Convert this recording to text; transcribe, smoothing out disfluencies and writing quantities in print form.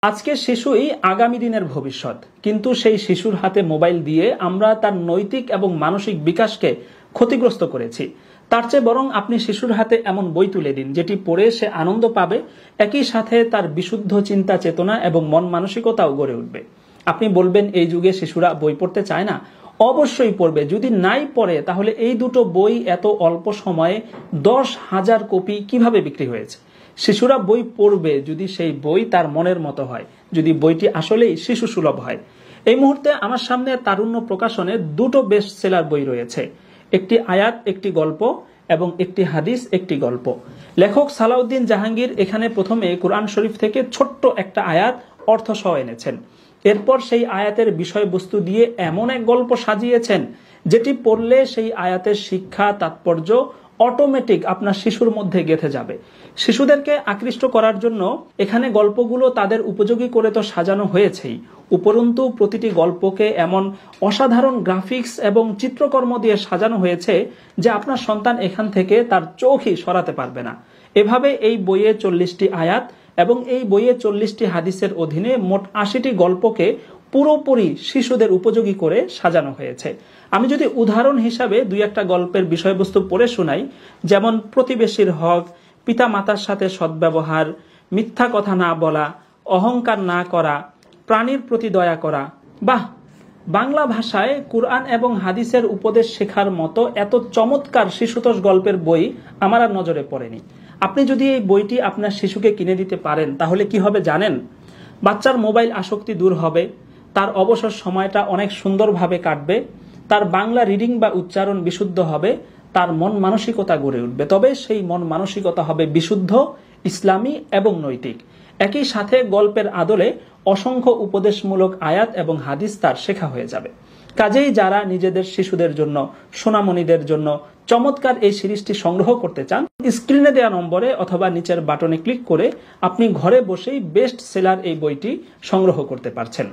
আজকে শিশুই আগামী দিনের ভবিষ্যৎ, কিন্তু সেই শিশুর হাতে মোবাইল দিয়ে আমরা তার নৈতিক এবং মানসিক বিকাশকে ক্ষতিগ্রস্ত করেছি। তার চেয়ে বরং আপনি শিশুর হাতে এমন বই তুলে দিন যেটি পড়ে সে আনন্দ পাবে, একই সাথে তার বিশুদ্ধ চিন্তা চেতনা এবং মন মানসিকতাও গড়ে উঠবে। আপনি বলবেন এই যুগে শিশুরা বই পড়তে চায় না। অবশ্যই পড়বে। যদি নাই পড়ে তাহলে এই দুটো বই এত অল্প সময়ে 10,000 কপি কিভাবে বিক্রি হয়েছে। শিশুরা বই পড়বে যদি সেই বই তার মনের মতো হয়, যদি বইটি আসলেই শিশু সুলভ হয়। এই মুহূর্তে আমার সামনে তারুণ্য প্রকাশনের দুটো বেস্ট সেলার বই রয়েছে, একটি আয়াত একটি গল্প এবং একটি হাদিস একটি গল্প। লেখক সালাউদ্দিন জাহাঙ্গীর এখানে প্রথমে কোরআন শরীফ থেকে ছোট্ট একটা আয়াত অর্থ সহ এনেছেন। এরপর সেই আয়াতের বিষয়বস্তু দিয়ে এমন এক গল্প সাজিয়েছেন যেটি পড়লে সেই আয়াতের শিক্ষা তাৎপর্য অটোমেটিক আপনার শিশুর মধ্যে গেঁথে যাবে। শিশুদেরকে আকৃষ্ট করার জন্য এখানে গল্পগুলো তাদের উপযোগী করে তো সাজানো হয়েছেই, উপরন্তু প্রতিটি গল্পকে এমন অসাধারণ গ্রাফিক্স এবং চিত্রকর্ম দিয়ে সাজানো হয়েছে যে আপনার সন্তান এখান থেকে তার চোখই সরাতে পারবে না। এভাবে এই বইয়ে 40টি আয়াত এবং এই বইয়ে 40টি হাদিসের অধীনে মোট 80টি গল্পকে পুরোপুরি শিশুদের উপযোগী করে সাজানো হয়েছে। আমি যদি উদাহরণ হিসাবে দুই একটা গল্পের বিষয়বস্তু পড়ে শোনাই, যেমন প্রতিবেশীর হক, পিতা মাতার সাথে সদ্ব্যবহার, মিথ্যা কথা না বলা, অহংকার না করা, প্রাণীর প্রতি দয়া করা। বাহ, বাংলা ভাষায় কুরআন এবং হাদিসের উপদেশ শেখার মতো এত চমৎকার শিশুতোষ গল্পের বই আমার আর নজরে পড়েনি। আপনি যদি এই বইটি আপনার শিশুকে কিনে দিতে পারেন তাহলে কি হবে জানেন? বাচ্চার মোবাইল আসক্তি দূর হবে, তার অবসর সময়টা অনেক সুন্দরভাবে কাটবে, তার বাংলা রিডিং বা উচ্চারণ বিশুদ্ধ হবে, তার মন মানসিকতা গড়ে উঠবে। তবে সেই মন মানসিকতা হবে বিশুদ্ধ, ইসলামী এবং নৈতিক। একই সাথে গল্পের আদলে অসংখ্য উপদেশমূলক আয়াত এবং হাদিস তার শেখা হয়ে যাবে। কাজেই যারা নিজেদের শিশুদের জন্য, সোনামণিদের জন্য চমৎকার এই সিরিজটি সংগ্রহ করতে চান, স্ক্রিনে দেওয়া নম্বরে অথবা নিচের বাটনে ক্লিক করে আপনি ঘরে বসেই বেস্ট সেলার এই বইটি সংগ্রহ করতে পারছেন।